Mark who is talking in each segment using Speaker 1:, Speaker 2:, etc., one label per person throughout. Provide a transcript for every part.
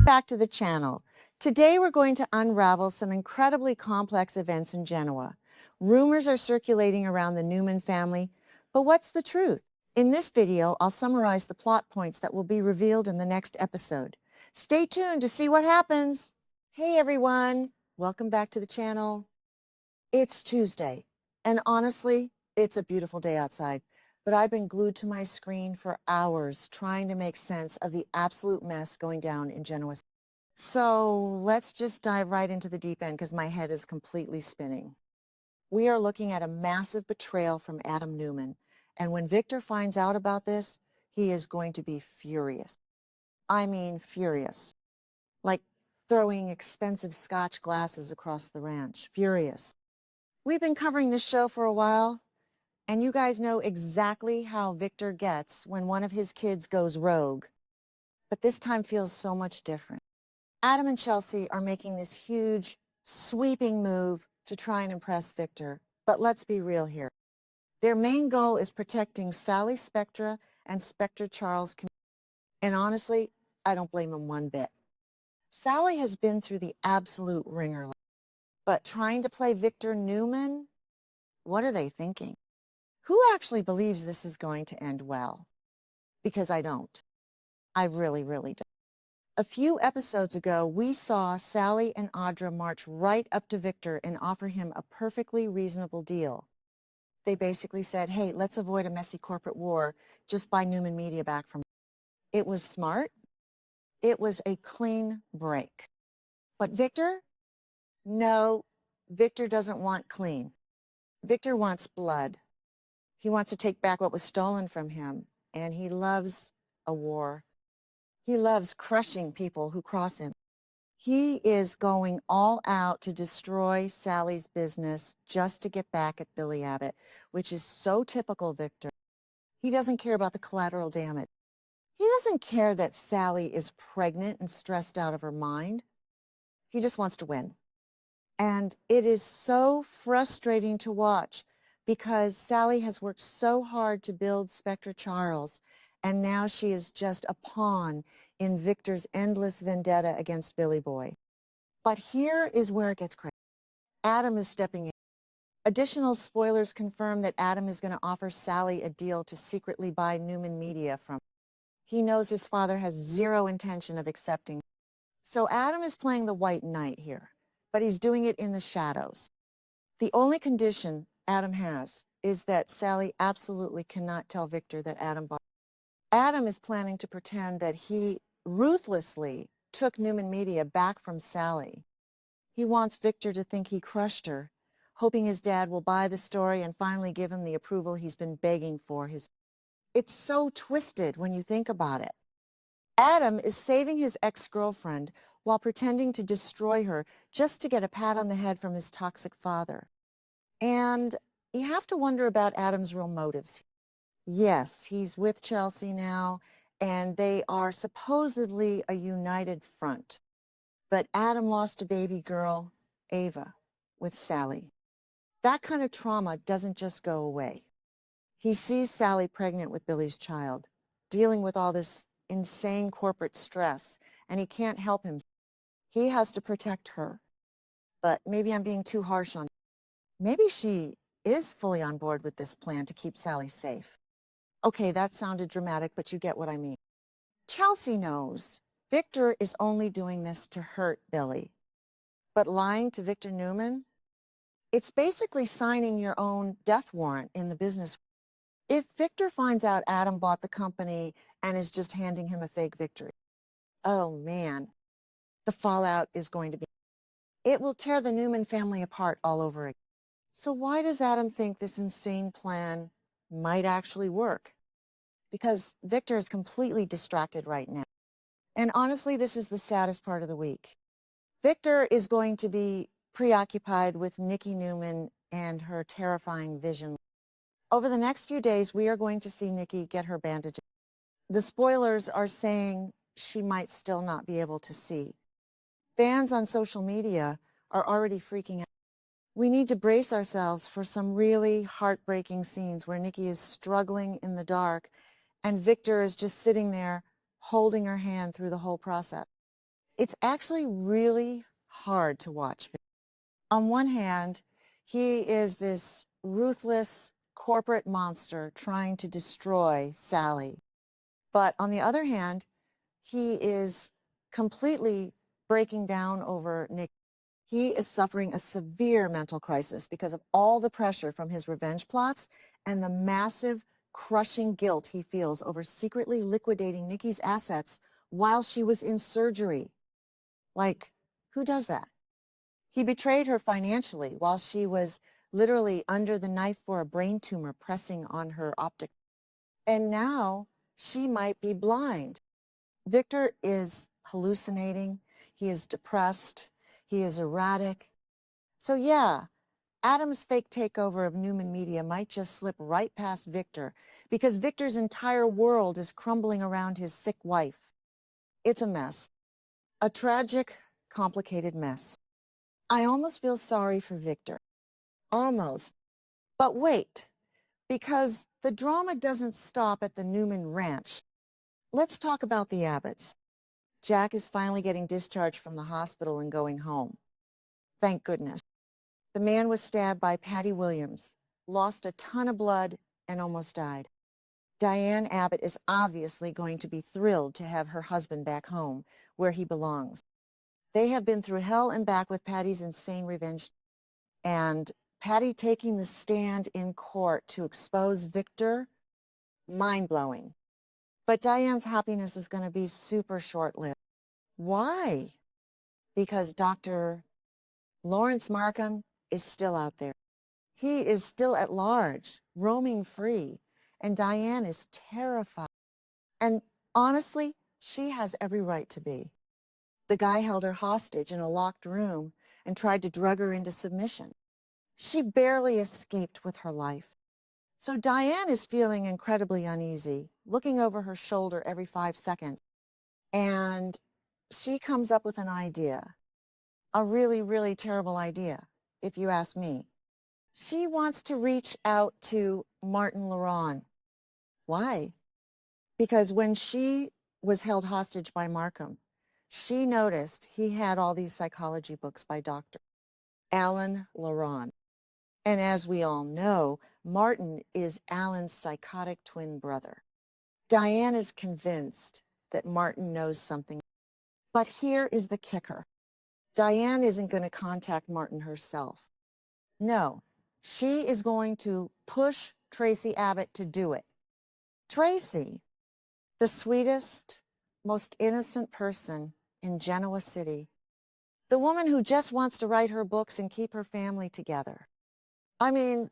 Speaker 1: Back to the channel. Today we're going to unravel some incredibly complex events in Genoa. Rumors are circulating around the Newman family, but what's the truth? In this video, I'll summarize the plot points that will be revealed in the next episode. Stay tuned to see what happens. Hey everyone, welcome back to the channel. It's Tuesday, and honestly, it's a beautiful day outside, but I've been glued to my screen for hours trying to make sense of the absolute mess going down in Genoa City. So let's just dive right into the deep end because my head is completely spinning. We are looking at a massive betrayal from Adam Newman, and when Victor finds out about this, he is going to be furious. I mean furious. Like throwing expensive Scotch glasses across the ranch. Furious. We've been covering this show for a while, and you guys know exactly how Victor gets when one of his kids goes rogue. But this time feels so much different. Adam and Chelsea are making this huge, sweeping move to try and impress Victor. But let's be real here. Their main goal is protecting Sally Spectra and Spectra Charles. And honestly, I don't blame them one bit. Sally has been through the absolute ringer. But trying to play Victor Newman? What are they thinking? Who actually believes this is going to end well? Because I don't. I really, really don't. A few episodes ago, we saw Sally and Audra march right up to Victor and offer him a perfectly reasonable deal. They basically said, hey, let's avoid a messy corporate war. Just buy Newman Media back from. It was smart. It was a clean break. But Victor? No, Victor doesn't want clean. Victor wants blood. He wants to take back what was stolen from him, and he loves a war. He loves crushing people who cross him. He is going all out to destroy Sally's business just to get back at Billy Abbott, which is so typical Victor. He doesn't care about the collateral damage. He doesn't care that Sally is pregnant and stressed out of her mind. He just wants to win. And it is so frustrating to watch because Sally has worked so hard to build Spectra Charles, and now she is just a pawn in Victor's endless vendetta against Billy Boy. But here is where it gets crazy. Adam is stepping in. Additional spoilers confirm that Adam is going to offer Sally a deal to secretly buy Newman Media from her. He knows his father has zero intention of accepting. So Adam is playing the white knight here, but he's doing it in the shadows. The only condition Adam has is that Sally absolutely cannot tell Victor that Adam bought. Adam is planning to pretend that he ruthlessly took Newman Media back from Sally. He wants Victor to think he crushed her, hoping his dad will buy the story and finally give him the approval he's been begging for. It's so twisted when you think about it. Adam is saving his ex-girlfriend while pretending to destroy her just to get a pat on the head from his toxic father. And you have to wonder about Adam's real motives. Yes, he's with Chelsea now, and they are supposedly a united front. But Adam lost a baby girl, Ava, with Sally. That kind of trauma doesn't just go away. He sees Sally pregnant with Billy's child, dealing with all this insane corporate stress, and he can't help himself. He has to protect her. But maybe I'm being too harsh on her. Maybe she is fully on board with this plan to keep Sally safe. Okay, that sounded dramatic, but you get what I mean. Chelsea knows Victor is only doing this to hurt Billy. But lying to Victor Newman? It's basically signing your own death warrant in the business. If Victor finds out Adam bought the company and is just handing him a fake victory, oh man, the fallout is going to be. It will tear the Newman family apart all over again. So why does Adam think this insane plan might actually work? Because Victor is completely distracted right now. And honestly, this is the saddest part of the week. Victor is going to be preoccupied with Nikki Newman and her terrifying vision. Over the next few days, we are going to see Nikki get her bandages. The spoilers are saying she might still not be able to see. Fans on social media are already freaking out. We need to brace ourselves for some really heartbreaking scenes where Nikki is struggling in the dark and Victor is just sitting there holding her hand through the whole process. It's actually really hard to watch. On one hand, he is this ruthless corporate monster trying to destroy Sally. But on the other hand, he is completely breaking down over Nick. He is suffering a severe mental crisis because of all the pressure from his revenge plots and the massive, crushing guilt he feels over secretly liquidating Nikki's assets while she was in surgery. Like, who does that? He betrayed her financially while she was literally under the knife for a brain tumor pressing on her optic. And now she might be blind. Victor is hallucinating. He is depressed. He is erratic. So yeah, Adam's fake takeover of Newman Media might just slip right past Victor because Victor's entire world is crumbling around his sick wife. It's a mess. A tragic, complicated mess. I almost feel sorry for Victor. Almost. But wait, because the drama doesn't stop at the Newman Ranch. Let's talk about the Abbotts. Jack is finally getting discharged from the hospital and going home. Thank goodness. The man was stabbed by Patty Williams, lost a ton of blood, and almost died. Diane Abbott is obviously going to be thrilled to have her husband back home, where he belongs. They have been through hell and back with Patty's insane revenge, and Patty taking the stand in court to expose Victor, mind-blowing. But Diane's happiness is going to be super short-lived. Why? Because Dr. Lawrence Markham is still out there. He is still at large, roaming free, and Diane is terrified. And honestly, she has every right to be. The guy held her hostage in a locked room and tried to drug her into submission. She barely escaped with her life. So Diane is feeling incredibly uneasy, looking over her shoulder every 5 seconds. And she comes up with an idea. A really, really terrible idea, if you ask me. She wants to reach out to Martin Laron. Why? Because when she was held hostage by Markham, she noticed he had all these psychology books by Dr. Alan Laron. And as we all know, Martin is Alan's psychotic twin brother. Diane is convinced that Martin knows something. But here is the kicker. Diane isn't going to contact Martin herself. No, she is going to push Tracy Abbott to do it. Tracy, the sweetest, most innocent person in Genoa City, the woman who just wants to write her books and keep her family together. I mean,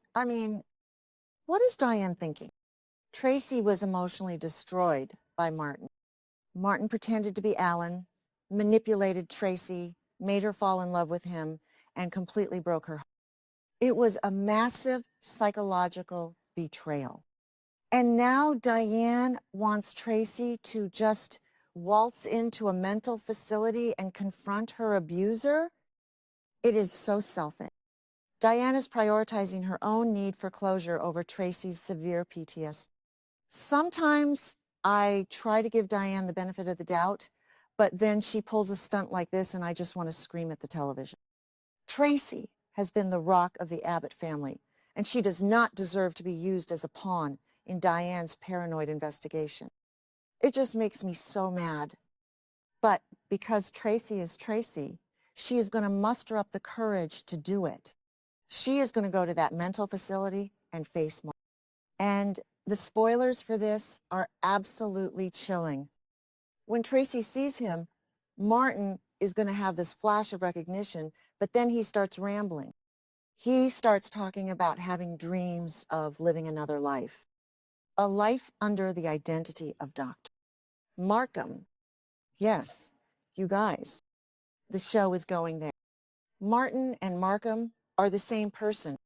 Speaker 1: what is Diane thinking? Tracy was emotionally destroyed by Martin. Martin pretended to be Alan, manipulated Tracy, made her fall in love with him, and completely broke her heart. It was a massive psychological betrayal. And now Diane wants Tracy to just waltz into a mental facility and confront her abuser? It is so selfish. Diane is prioritizing her own need for closure over Tracy's severe PTSD. Sometimes I try to give Diane the benefit of the doubt, but then she pulls a stunt like this and I just want to scream at the television. Tracy has been the rock of the Abbott family, and she does not deserve to be used as a pawn in Diane's paranoid investigation. It just makes me so mad. But because Tracy is Tracy, she is going to muster up the courage to do it. She is going to go to that mental facility and face Martin. And the spoilers for this are absolutely chilling. When Tracy sees him, Martin is going to have this flash of recognition, but then he starts rambling. He starts talking about having dreams of living another life, a life under the identity of Dr. Markham. Yes, you guys, the show is going there. Martin and Markham are the same person.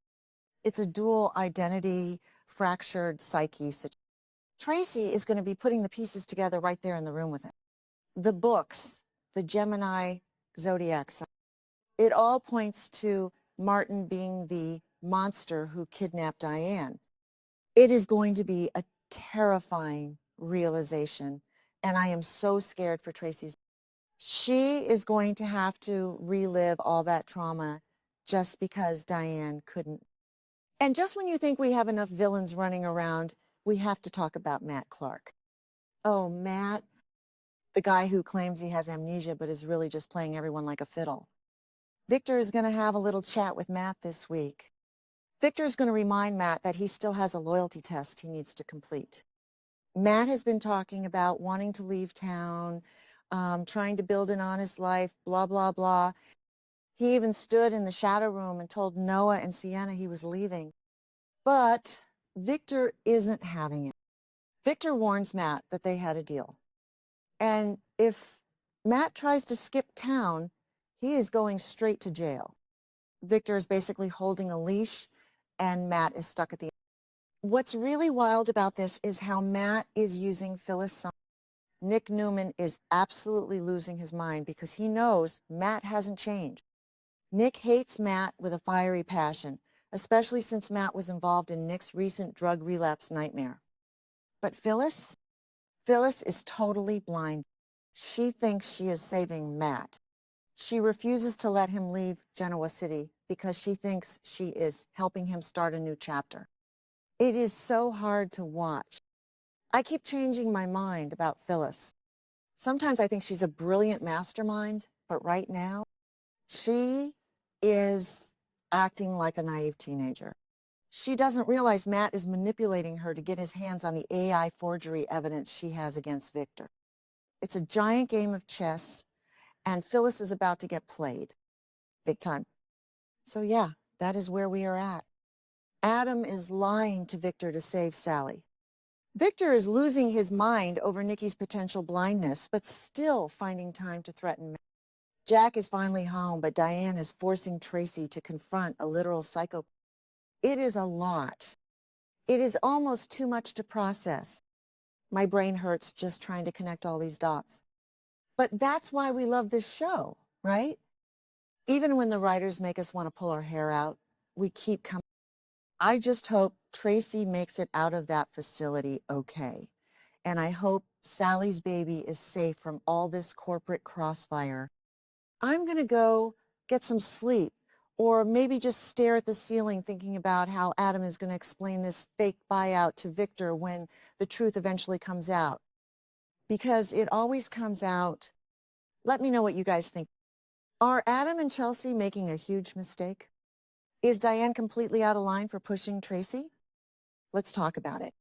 Speaker 1: It's a dual identity, fractured psyche situation. Tracy is going to be putting the pieces together right there in the room with him. The books, the Gemini zodiac sign, it all points to Martin being the monster who kidnapped Diane. It is going to be a terrifying realization, and I am so scared for Tracy's. She is going to have to relive all that trauma just because Diane couldn't. And just when you think we have enough villains running around, we have to talk about Matt Clark. Oh, Matt, the guy who claims he has amnesia but is really just playing everyone like a fiddle. Victor is going to have a little chat with Matt this week. Victor is going to remind Matt that he still has a loyalty test he needs to complete. Matt has been talking about wanting to leave town, trying to build an honest life, blah, blah, blah. He even stood in the shadow room and told Noah and Sienna he was leaving. But Victor isn't having it. Victor warns Matt that they had a deal. And if Matt tries to skip town, he is going straight to jail. Victor is basically holding a leash, and Matt is stuck at the end. What's really wild about this is how Matt is using Phyllis. Nick Newman is absolutely losing his mind because he knows Matt hasn't changed. Nick hates Matt with a fiery passion, especially since Matt was involved in Nick's recent drug relapse nightmare. But Phyllis is totally blind. She thinks she is saving Matt. She refuses to let him leave Genoa City because she thinks she is helping him start a new chapter. It is so hard to watch. I keep changing my mind about Phyllis. Sometimes I think she's a brilliant mastermind, but right now, she is acting like a naive teenager. She doesn't realize Matt is manipulating her to get his hands on the AI forgery evidence she has against Victor. It's a giant game of chess, and Phyllis is about to get played. Big time. So yeah, that is where we are at. Adam is lying to Victor to save Sally. Victor is losing his mind over Nikki's potential blindness, but still finding time to threaten Matt. Jack is finally home, but Diane is forcing Tracy to confront a literal psychopath. It is a lot. It is almost too much to process. My brain hurts just trying to connect all these dots. But that's why we love this show, right? Even when the writers make us want to pull our hair out, we keep coming. I just hope Tracy makes it out of that facility okay. And I hope Sally's baby is safe from all this corporate crossfire. I'm going to go get some sleep, or maybe just stare at the ceiling thinking about how Adam is going to explain this fake buyout to Victor when the truth eventually comes out. Because it always comes out. Let me know what you guys think. Are Adam and Chelsea making a huge mistake? Is Diane completely out of line for pushing Tracy? Let's talk about it.